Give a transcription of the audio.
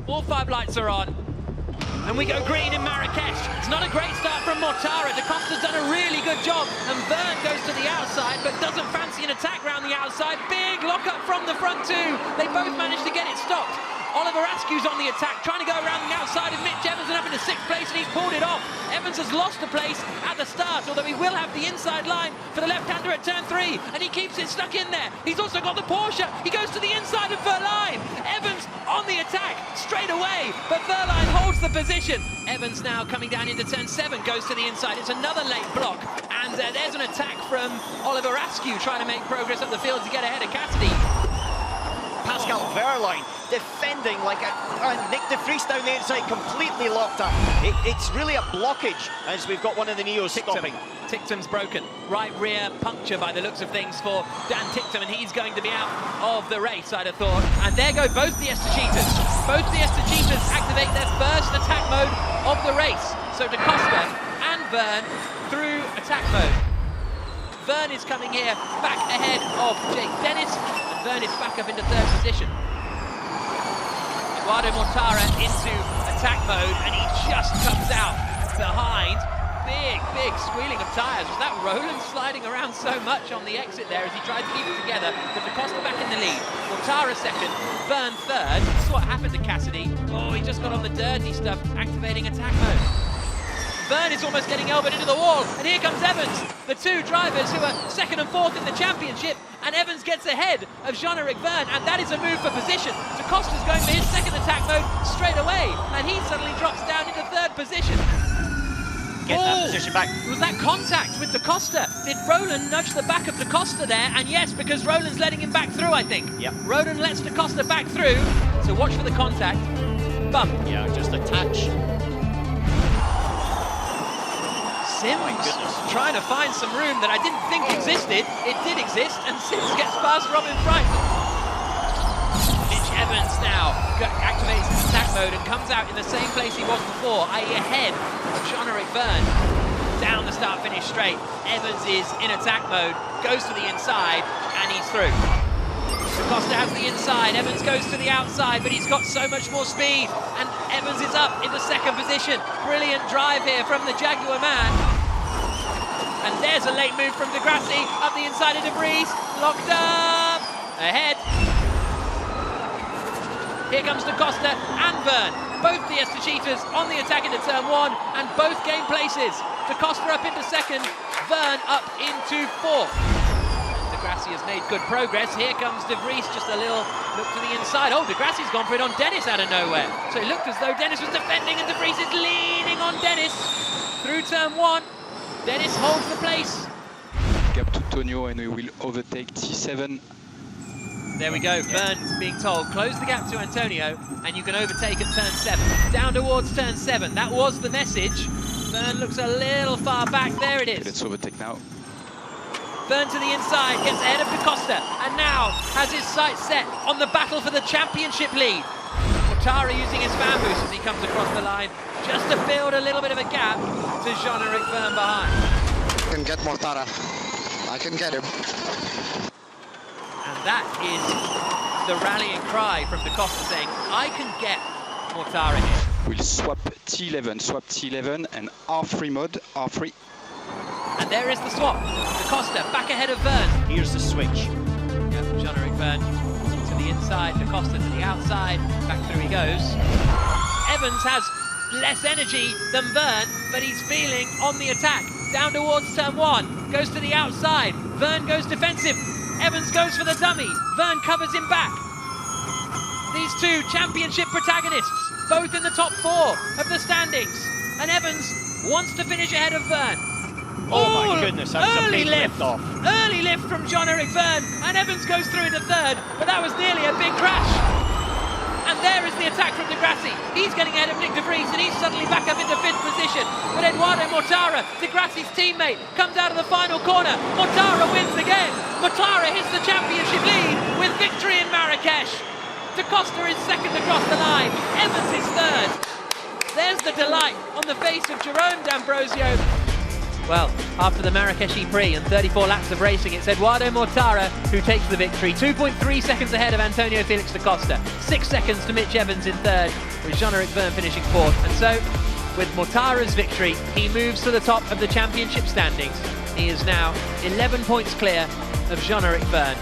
All 5 lights are on. And we go green in Marrakesh. It's not a great start from Mortara. Da Costa's done a really good job. And Vern goes to the outside, but doesn't fancy an attack round the outside. Big lock-up from the front two. They both managed to get it stopped. Oliver Askew's on the attack, trying to go around the outside of Mitch Evans and up into 6th place, and he's pulled it off. Evans has lost a place at the start, although he will have the inside line for the left-hander at turn 3, and he keeps it stuck in there. He's also got the Porsche. He goes to the inside of Verline. Evans on the attack straight away, but Verline holds the position. Evans now coming down into turn 7, goes to the inside. It's another late block, and there's an attack from Oliver Askew trying to make progress up the field to get ahead of Cassidy. Pascal Verline defending like Nick de Vries down the inside, completely locked up. It's really a blockage as we've got one of the Neos stopping. Tictum's broken. Right rear puncture by the looks of things for Dan Tictum, and he's going to be out of the race, I'd have thought. And there go both DS TECHEETAHs. Both DS TECHEETAHs activate their first attack mode of the race. So Da Costa and Vern through attack mode. Vern is coming here back ahead of Jake Dennis, and Vern is back up into 3rd position. Eduardo Mortara into attack mode, and he just comes out behind. Big squealing of tyres. Was that Roland sliding around so much on the exit there as he tried to keep it together? But Da Costa back in the lead. Mortara 2nd, Vern 3rd. This is what happened to Cassidy. Oh, he just got on the dirty stuff, activating attack mode. Vern is almost getting elbowed into the wall, and here comes Evans, the 2 drivers who are 2nd and 4th in the championship, and Evans gets ahead of Jean-Eric Vern, and that is a move for position. Da Costa's going for his 2nd attack mode straight away, and he suddenly drops down into 3rd position. Get that position back. Was that contact with Da Costa? Did Roland nudge the back of Da Costa there? And yes, because Roland's letting him back through, I think. Yep. Roland lets Da Costa back through, so watch for the contact. Bump. Yeah, just a touch. Sims trying to find some room that I didn't think existed. It did exist, and Sims gets past Robin Price. Mitch Evans now activates his attack mode and comes out in the same place he was before, i.e. ahead of Jean-Eric Vern. Down the start-finish straight. Evans is in attack mode, goes to the inside, and he's through. Da Costa has the inside, Evans goes to the outside, but he's got so much more speed, and Evans is up into 2nd position. Brilliant drive here from the Jaguar man. And there's a late move from Degrassi, up the inside of De Vries, locked up, ahead. Here comes Da Costa and Vern, both DS TECHEETAHs on the attack into turn 1, and both gain places. Da Costa up into 2nd, Vern up into 4th. Degrassi has made good progress. Here comes De Vries, just a little look to the inside. Oh, Degrassi's gone for it on Dennis out of nowhere. So it looked as though Dennis was defending, and De Vries is leaning on Dennis through turn 1. Dennis holds the place. Gap to Tonio, and we will overtake T7. There we go, Vern's being told, close the gap to Antonio, and you can overtake at turn 7. Down towards turn 7, that was the message. Vern looks a little far back, there it is. Let's overtake now. Vern to the inside, gets ahead of Da Costa, and now has his sights set on the battle for the championship lead. Mortara using his fan boost as he comes across the line, just to build a little bit of a gap to Jean-Eric Vern behind. I can get Mortara. I can get him. And that is the rallying cry from Da Costa saying, I can get Mortara here. We'll swap T11, and R3 mode, R3. And there is the swap. Da Costa back ahead of Vern. Here's the switch. Yep, Jean-Eric Vern to the inside, Da Costa to the outside, back through he goes. Evans has less energy than Vern, but he's feeling on the attack. Down towards turn 1, goes to the outside. Vern goes defensive. Evans goes for the dummy. Vern covers him back. These 2 championship protagonists, both in the top 4 of the standings. And Evans wants to finish ahead of Vern. Oh my goodness, that was a big lift off. Early lift from Jean-Eric Vern, and Evans goes through into 3rd, but that was nearly a big crash. And there is the attack from Degrassi. He's getting ahead of Nick de Vries, and he's suddenly back up into 5th position. But Eduardo Mortara, Degrassi's teammate, comes out of the final corner. Mortara wins again. Mortara hits the championship lead with victory in Marrakesh. Da Costa is 2nd across the line. Evans is 3rd. There's the delight on the face of Jerome D'Ambrosio. Well, after the Marrakesh E-Prix and 34 laps of racing, it's Eduardo Mortara who takes the victory. 2.3 seconds ahead of Antonio Felix da Costa. 6 seconds to Mitch Evans in third, with Jean-Eric Vergne finishing fourth. And so, with Mortara's victory, he moves to the top of the championship standings. He is now 11 points clear of Jean-Eric Vergne.